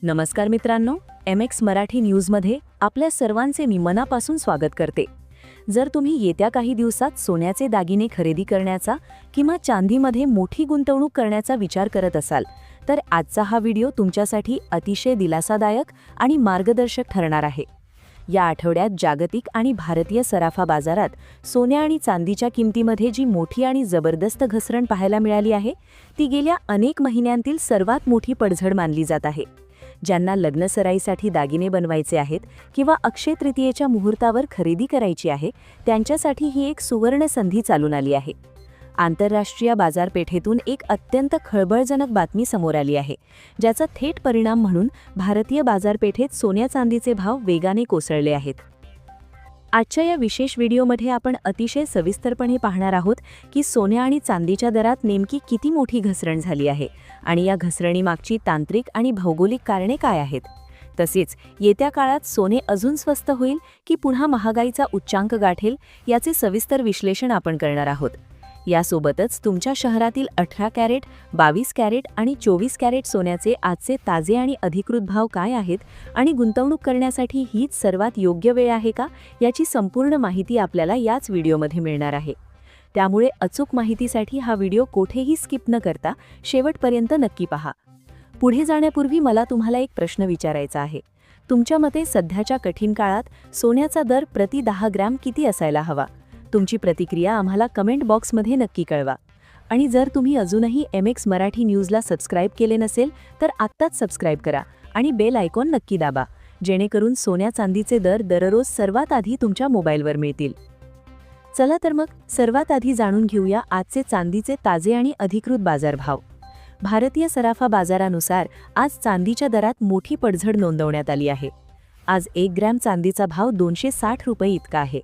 नमस्कार मित्रांनो, MX मराठी न्यूजमध्ये आपल्या सर्वांचे मी मनापासून स्वागत करते. जर तुम्ही येत्या काही दिवसात सोन्याचे दागिने खरेदी करण्याचा किंवा चांदीमध्ये मोठी गुंतवणूक करण्याचा विचार करत असाल, तर आजचा हा व्हिडिओ तुमच्यासाठी अतिशय दिलासादायक आणि मार्गदर्शक ठरणार आहे. या आठवड्यात जागतिक आणि भारतीय सराफा बाजारात सोन्या आणि चांदीच्या किमतीमध्ये जी मोठी आणि जबरदस्त घसरण पाहायला मिळाली आहे, ती गेल्या अनेक महिन्यांतील सर्वात मोठी पडझड मानली जात आहे. ज्यांना लग्नसराईसाठी दागिने बनवायचे आहेत किंवा अक्षय तृतीयेच्या मुहूर्तावर खरेदी करायची आहे, त्यांच्यासाठी ही एक सुवर्ण संधी चालून आली आहे. आंतरराष्ट्रीय बाजारपेठेतून एक अत्यंत खळबळजनक बातमी समोर आली आहे, ज्याचा थेट परिणाम म्हणून भारतीय बाजारपेठेत सोन्या चांदीचे भाव वेगाने कोसळले आहेत. आजच्या या विशेष व्हिडिओमध्ये आपण अतिशय सविस्तरपणे पाहणार आहोत की सोन्या आणि चांदीच्या दरात नेमकी किती मोठी घसरण झाली आहे आणि या घसरणीमागची तांत्रिक आणि भौगोलिक कारणे काय आहेत. तसेच येत्या काळात सोने अजून स्वस्त होईल की पुन्हा महागाईचा उच्चांक गाठेल, याचे सविस्तर विश्लेषण आपण करणार आहोत. यासोबतच तुमच्या शहरातील 18 कॅरेट, 22 कॅरेट आणि 24 कॅरेट सोन्याचे आजचे ताजे आणि अधिकृत भाव काय आहेत आणि गुंतवणूक करण्यासाठी हीच सर्वात योग्य वेळ आहे का, याची संपूर्ण माहिती आपल्याला याच व्हिडिओमध्ये मिळणार आहे. त्यामुळे अचूक माहितीसाठी हा व्हिडिओ कोठेही स्किप न करता शेवटपर्यंत नक्की पहा. पुढे जाण्यापूर्वी मला तुम्हाला एक प्रश्न विचारायचा आहे. तुमच्या मते सध्याच्या कठीण काळात सोन्याचा दर प्रति 10 ग्रॅम किती असायला हवा? तुमची प्रतिक्रिया आम्हाला कमेंट बॉक्समध्ये नक्की कळवा. आणि जर तुम्ही अजूनही MX मराठी न्यूजला सबस्क्राईब केले नसेल तर आत्ताच सबस्क्राईब करा आणि बेल आयकॉन नक्की दाबा, जेणेकरून सोन्या चांदीचे दर दररोज सर्वात आधी तुमच्या मोबाईलवर मिळतील. चला तर मग सर्वात आधी जाणून घेऊया आजचे चांदीचे ताजे आणि अधिकृत बाजारभाव. भारतीय सराफा बाजारानुसार आज चांदीच्या दरात मोठी पडझड नोंदवण्यात आली आहे. आज 1 ग्रॅम चांदीचा भाव 260 रुपये इतका आहे.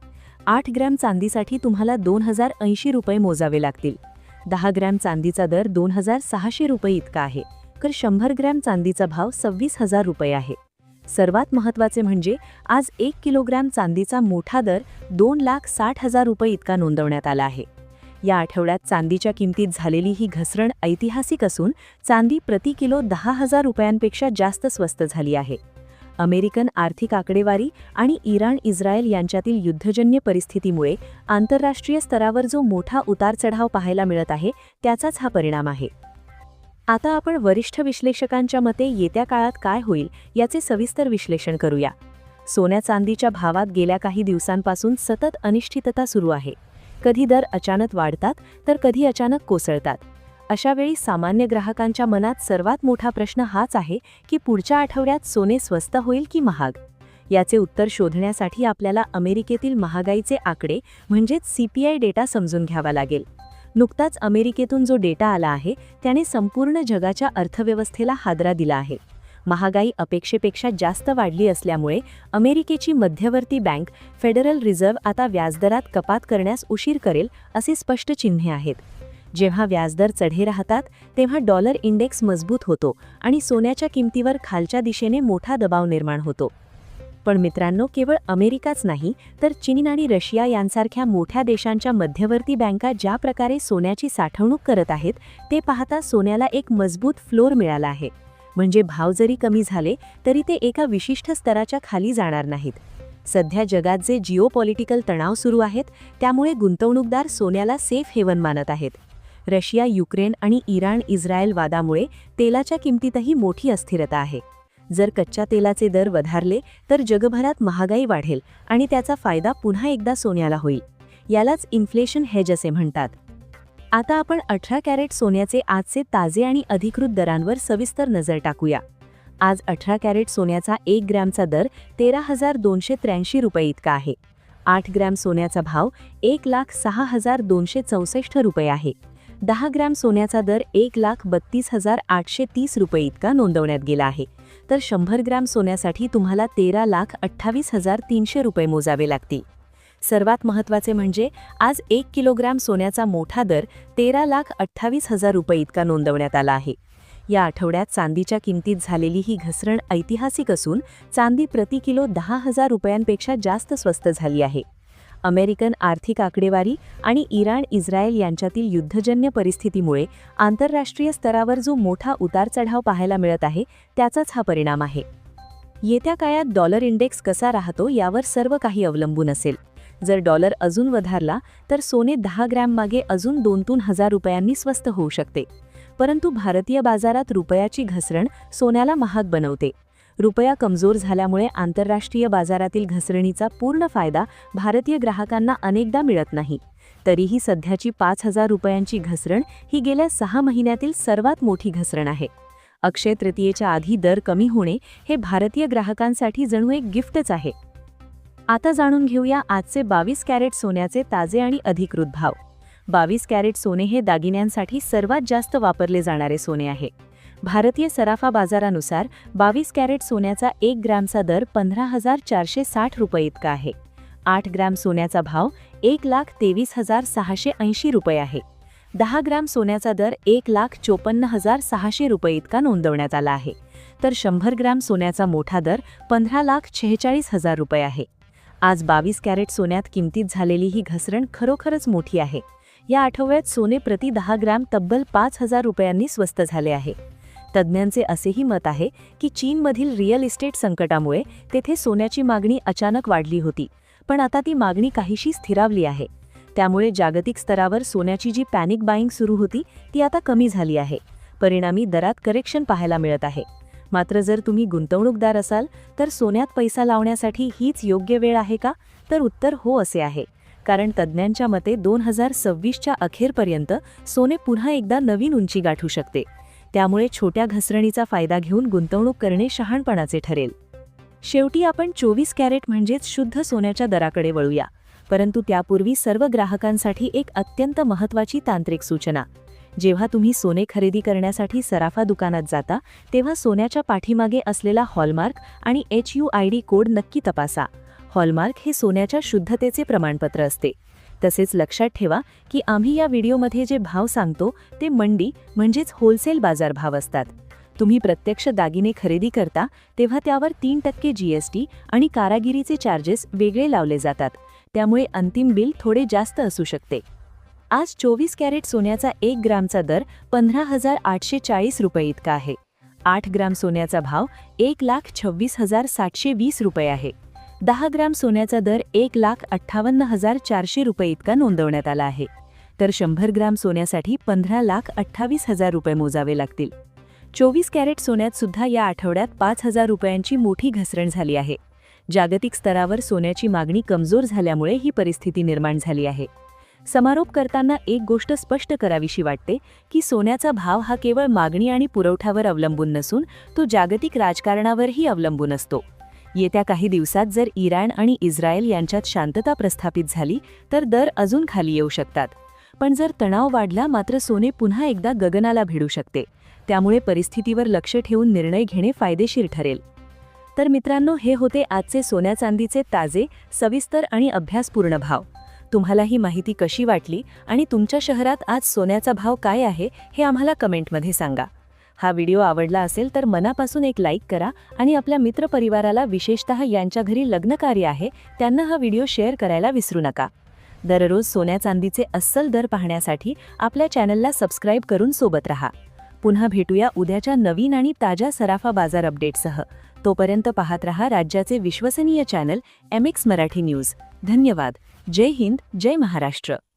8 ग्रॅम चांदीसाठी तुम्हाला 2080 रुपये मोजावे लागतील. 10 ग्रॅम चांदीचा दर 2600 रुपये इतका आहे, तर 100 ग्रॅम चांदीचा भाव 26,000 रुपये आहे. सर्वात महत्त्वाचे म्हणजे आज 1 किलोग्रॅम चांदीचा मोठा दर 2,60,000 रुपये इतका नोंदवण्यात आला आहे. या आठवड्यात चांदीच्या किमतीत झालेली ही घसरण ऐतिहासिक असून चांदी प्रति किलो 10,000 रुपयांपेक्षा जास्त स्वस्त झाली आहे. अमेरिकन आर्थिक आकडेवारी आणि इराण-इस्रायल यांच्यातील युद्धजन्य परिस्थितीमुळे आंतरराष्ट्रीय स्तरावर जो मोठा उतार-चढाव पाहायला मिळत आहे, त्याचाच हा परिणाम आहे. आता आपण वरिष्ठ विश्लेषकांच्या मते येत्या काळात काय होईल याचे सविस्तर विश्लेषण करूया. सोन्या चांदीच्या भावात गेल्या काही दिवसांपासून सतत अनिश्चितता सुरू आहे. कधी दर अचानक वाढतात तर कधी अचानक कोसळतात. अशावेळी सामान्य ग्राहकांच्या मनात सर्वात मोठा प्रश्न हाच आहे की पुढच्या आठवड्यात सोने स्वस्त होईल की महाग. याचे उत्तर शोधण्यासाठी आपल्याला अमेरिकेतील महागाईचे आकडे म्हणजेच CPI डेटा समजून घ्यावा लागेल. नुकताच अमेरिकेतून जो डेटा आला आहे त्याने संपूर्ण जगाच्या अर्थव्यवस्थेला हादरा दिला आहे. महागाई अपेक्षेपेक्षा जास्त वाढली असल्यामुळे अमेरिकेची मध्यवर्ती बँक फेडरल रिझर्व्ह आता व्याजदरात कपात करण्यास उशीर करेल असे स्पष्ट चिन्हे आहेत. जेव्हा व्याजदर चढे राहतात तेव्हा डॉलर इंडेक्स मजबूत होतो आणि सोन्याच्या किमतीवर खालच्या दिशेने मोठा दबाव निर्माण होतो. पण मित्रांनो, केवळ अमेरिकाच नाही तर चीन आणि रशिया यांसारख्या मोठ्या देशांच्या मध्यवर्ती बँका ज्या प्रकारे सोन्याची साठवणूक करत आहेत, ते पाहता सोन्याला एक मजबूत फ्लोर मिळाला आहे. म्हणजे भाव जरी कमी झाले तरी ते एका विशिष्ट स्तराच्या खाली जाणार नाहीत. सध्या जगात जे जिओपॉलिटिकल तणाव सुरू आहेत, त्यामुळे गुंतवणूकदार सोन्याला सेफ हेवन मानत आहेत. रशिया, युक्रेन आणि इराण-इस्रायल वादामुळे तेलाच्या किमतीतही मोठी अस्थिरता आहे. जर कच्च्या तेलाचे दर वधारले तर जगभरात महागाई वाढेल आणि त्याचा फायदा पुन्हा एकदा सोन्याला होईल. यालाच इन्फ्लेशन हेज असे म्हणतात. आता आपण 18 कॅरेट सोन्याचे आजचे ताजे आणि अधिकृत दरांवर सविस्तर नजर टाकूया. आज 18 कॅरेट सोन्याचा 1 ग्रॅमचा दर 13,283 रुपये इतका आहे. 8 ग्रॅम सोन्याचा भाव 1,06,264 रुपये आहे. 10 ग्रॅम सोन्याचा दर 1,32,830 रुपये इतका नोंदवण्यात गेला आहे, तर 100 ग्रॅम सोन्यासाठी तुम्हाला 13,28,300 रुपये मोजावे लागतील. सर्वात महत्त्वाचे म्हणजे आज 1 किलोग्रॅम सोन्याचा मोठा दर 13,28,000 रुपये इतका नोंदवण्यात आला आहे. या आठवड्यात चांदीच्या किमतीत झालेली ही घसरण ऐतिहासिक असून चांदी प्रति किलो 10,000 रुपयांपेक्षा जास्त स्वस्त झाली आहे. अमेरिकन आर्थिक आकडेवारी आणि इराण इस्रायल यांच्यातील युद्धजन्य परिस्थितीमुळे आंतरराष्ट्रीय स्तरावर जो मोठा उतारचढाव पाहायला मिळत आहे त्याचाच हा परिणाम आहे. येत्या काळात डॉलर इंडेक्स कसा राहतो यावर सर्व काही अवलंबून असेल. जर डॉलर अजून वधारला तर सोने 10 ग्रॅम मागे अजून 2-3 हजार रुपयांनी स्वस्त होऊ शकते. परंतु भारतीय बाजारात रुपयाची घसरण सोन्याला महाग बनवते. रुपया कमजोर झाल्यामुळे आंतरराष्ट्रीय बाजारातील घसरणीचा पूर्ण फायदा भारतीय ग्राहकांना अनेकदा मिळत नाही. तरीही सध्याची 5,000 रुपयांची घसरण ही गेल्या 6 महिन्यातील सर्वात मोठी घसरण आहे. अक्षय तृतीयेच्या आधी दर कमी होणे हे भारतीय ग्राहकांसाठी जणू एक गिफ्टच आहे. आता जाणून घेऊया आजचे 22 कॅरेट सोन्याचे ताजे आणि अधिकृत भाव. 22 कॅरेट सोने हे दागिन्यांसाठी सर्वात जास्त वापरले जाणारे सोने आहे. भारतीय सराफा बाजारानुसार 22 कॅरेट सोन्याचा 1 ग्रॅमचा दर 15,460 रुपये इतका आहे. 8 ग्रॅम सोन्याचा भाव 1,23,680 रुपये आहे. 10 ग्रॅम सोन्याचा दर 1,54,600 रुपये इतका नोंदवण्यात आला आहे. तर 100 ग्रॅम सोन्याचा मोठा दर 15,46,000 रुपये आहे. आज 22 कॅरेट सोन्यात किमतीत झालेली ही घसरण खरोखरच मोठी आहे. या आठवड्यात सोने प्रति 10 ग्रॅम तब्बल 5,000 रुपयांनी स्वस्त झाले आहे. तज्ज्ञांचे असेही मत आहे की चीनमधील रिअल इस्टेट संकटामुळे तेथे सोन्याची मागणी अचानक वाढली होती, पण आता ती मागणी काहीशी स्थिरावली आहे. त्यामुळे जागतिक स्तरावर सोन्याची जी पॅनिक बाईंग सुरू होती ती आता कमी झाली आहे. परिणामी दरात करेक्शन पाहायला मिळत आहे. मात्र जर तुम्ही गुंतवणूकदार असाल तर सोन्यात पैसा लावण्यासाठी हीच योग्य वेळ आहे का? तर उत्तर हो असे आहे. कारण तज्ज्ञांच्या मते 2026च्या अखेरपर्यंत सोने पुन्हा एकदा नवीन उंची गाठू शकते. त्यामुळे छोट्या घसरणीचा फायदा घेऊन गुंतवणूक करणे शहाणपणाचे ठरेल. शेवटी आपण 24 कॅरेट म्हणजेच शुद्ध सोन्याच्या दराकडे वळूया. परंतु त्यापूर्वी सर्व ग्राहकांसाठी एक अत्यंत महत्त्वाची तांत्रिक सूचना. जेव्हा तुम्ही सोने खरेदी करण्यासाठी सराफा दुकानात जाता तेव्हा सोन्याच्या पाठीमागे असलेला हॉलमार्क आणि HUID कोड नक्की तपासा. हॉलमार्क हे सोन्याच्या शुद्धतेचे प्रमाणपत्र असते. तसेच लक्षात ठेवा की आम्ही या व्हिडिओमध्ये जे भाव सांगतो ते मंडी म्हणजेच होलसेल बाजारभाव असतात. तुम्ही प्रत्यक्ष दागिने खरेदी करता तेव्हा त्यावर 3% GST आणि कारागिरीचे चार्जेस वेगळे लावले जातात. त्यामुळे अंतिम बिल थोडे जास्त असू शकते. आज 24 कॅरेट सोन्याचा 1 ग्रामचा दर 15,840 रुपये इतका आहे. 8 ग्राम सोन्याचा भाव 1,26,720 रुपये आहे. 10 ग्राम सोन्याचा दर 1,58,400 रुपये इतका नोंदवण्यात आला आहे. तर 100 ग्राम सोन्यासाठी 15,28,000 रुपये मोजावे लागतील. 24 कॅरेट सोन्यात सुद्धा या आठवड्यात 5,000 रुपयांची मोठी घसरण झाली आहे. जागतिक स्तरावर सोन्याची मागणी कमजोर झाल्यामुळे ही परिस्थिती निर्माण झाली आहे. समारोप करताना एक गोष्ट स्पष्ट करावीशी वाटते की सोन्याचा भाव हा केवळ मागणी आणि पुरवठ्यावर अवलंबून नसून तो जागतिक राजकारणावरही अवलंबून असतो. येत्या काही दिवसात जर इराण आणि इस्रायल यांच्यात शांतता प्रस्थापित झाली तर दर अजून खाली येऊ शकतात. पण जर तणाव वाढला मात्र सोने पुन्हा एकदा गगनाला भिडू शकते. त्यामुळे परिस्थितीवर लक्ष ठेवून निर्णय घेणे फायदेशीर ठरेल. तर मित्रांनो, हे होते आजचे सोन्या चांदीचे ताजे, सविस्तर आणि अभ्यासपूर्ण भाव. तुम्हाला ही माहिती कशी वाटली आणि तुमच्या शहरात आज सोन्याचा भाव काय आहे हे आम्हाला कमेंटमध्ये सांगा. हा व्हिडिओ आवडला असेल तर मनापासून एक लाईक करा आणि आपल्या मित्रपरिवाराला, विशेषतः यांच्या घरी लग्नकार्य आहे त्यांना हा व्हिडिओ शेअर करायला विसरू नका. दररोज सोन्या चांदीचे अस्सल दर पाहण्यासाठी आपल्या चॅनलला सबस्क्राईब करून सोबत राहा. पुन्हा भेटूया उद्याच्या नवीन आणि ताज्या सराफा बाजार अपडेटसह. तोपर्यंत पाहत रहा राज्याचे विश्वसनीय चॅनल MX मराठी न्यूज. धन्यवाद. जय हिंद, जय महाराष्ट्र.